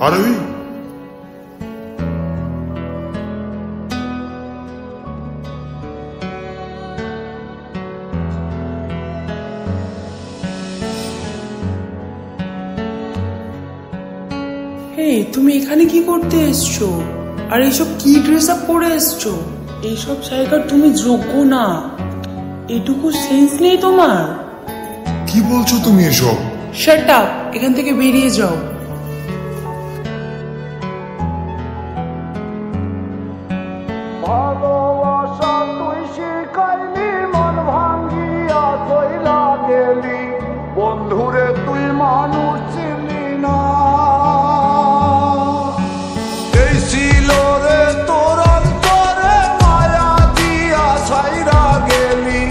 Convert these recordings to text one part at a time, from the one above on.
আরে তুমি এখানে কি করতে এসছো? আর এইসব কি ড্রেস আপ পরে এসছো? এইসব জায়গার তুমি যোগ্য না। এটুকু সেন্স নেই তোমার? কি বলছো তুমি এসব? শাট আপ, এখান থেকে বেরিয়ে যাও। ভালোবাসা তুই শিখাইলি, মন ভাঙ্গিয়া কইলা গেলি, বন্ধুরে তুই মানুষ চিনি না। এই ছিল রে তোর অন্তরে মায়া দিয়া ছাইরা গেলি,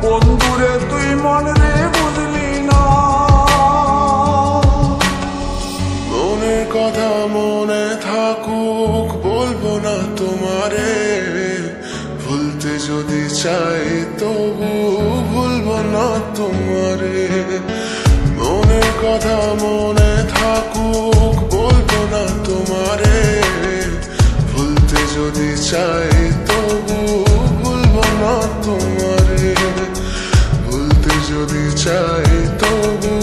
বন্ধুরে তুই মন রে বুঝলি না। মনের কথা মনে থাকুক, বলবো না তোমারে, ভুলতে যদি চাই তবু ভুলবো না তোমারে। মনের কথা মনে থাকুক, বলবো না তোমারে, ভুলতে যদি চাই তবু ভুলবো না তোমারে, ভুলতে যদি চাই তবু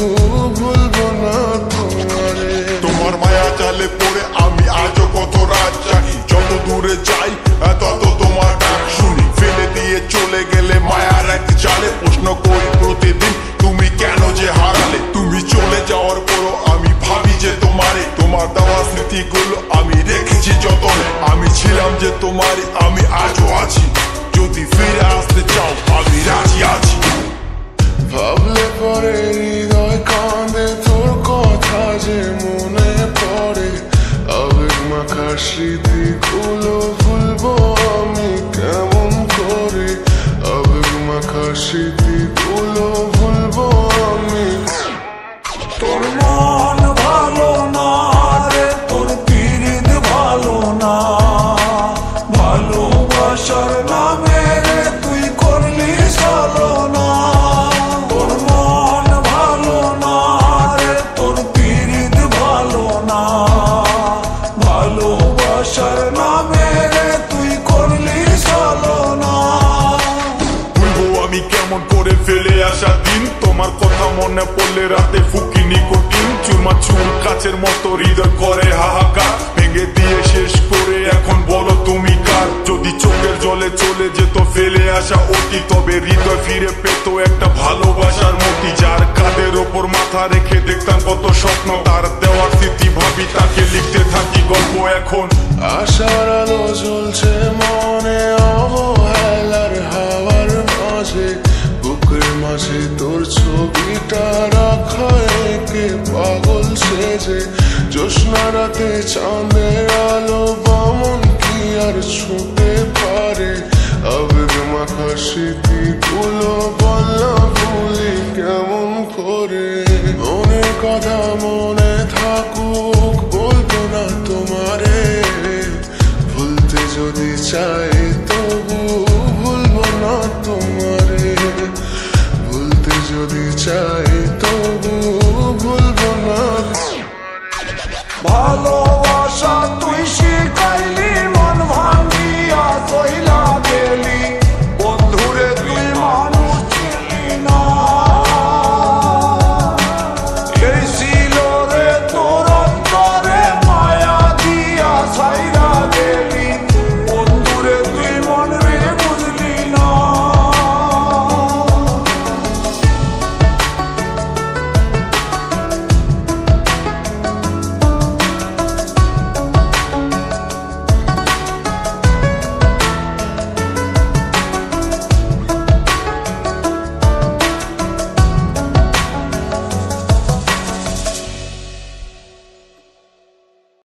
ভুলবো না তোমারে। তোমার মায়া জালে পড়ে আমি আজও কত রাত জাগি, যত দূরে যাই তত তোমার ডাক শুনি। ফেলে দিয়ে চলে গেলে মায়ার এক জালে প্রশ্ন করি প্রতিদিন, তুমি কেন যে হারালে? তুমি চলে যাওয়ার পরও আমি ভাবি যে তোমারে, তোমার দেওয়া স্মৃতিগুলো আমি রেখেছি যতনে। আমি ছিলাম যে তোমারই, আমি আজও আছি, যদি ফিরে আসতে চাও আমি রাজি আছি। ভাবলে পরে হৃদয় কাঁদে, তোর কথা যে মনে পড়ে, আবেগ মাখা স্মৃতিগুলো ভুলবো আমি কেমন করে, আবেগ মাখা স্মৃতিগুলো ভুলবো আমি। তোর মন ভালো না রে, তোর পীড়িত ভালো না, ভালোবাসার নামে রে তুই করলি ছলনা। তোর মন ভালো না রে, তোর পীড়িত ভালো না, ভালোবাসার নামে রে তুই করলি ছলনা। ভুলবো আমি কেমন করে ফেলে আসা দিন, তোমার কথা মনে পড়লে রাতে ফুকি নিকোটিন। চুরমা চুর কাচের মতো হৃদয় করে হাহাকার, ভেঙে দিয়ে শেষ করে এখন বলো তুমি কার? যদি চোখের জলে চলে যেত ফেলে আসা অতি, তবে হৃদয় ফিরে পেত একটা ভালোবাসার মতি। যার কাঁধের ওপর মাথা রেখে দেখতাম কত স্বপ্ন, তার দেওয়ার স্মৃতি ভাবি, তাকে লিখতে থাকি গল্প এখন। আশার আলো জ্বলছে মনে অবহেলার হাওয়ার মাঝে, বুকের মাঝে তোর ছবিটা রাখা একে পাগল সেজে। জ্যোৎস্না রাতে চাঁদের আলো বামন কি আর ছুঁতে পারে, আবেগ মাখা স্মৃতিগুলো বলা ভুলি কেমন করে। মনের কথা মনে থাকুক, বলবো না তোমারে, ভুলতে যদি চাই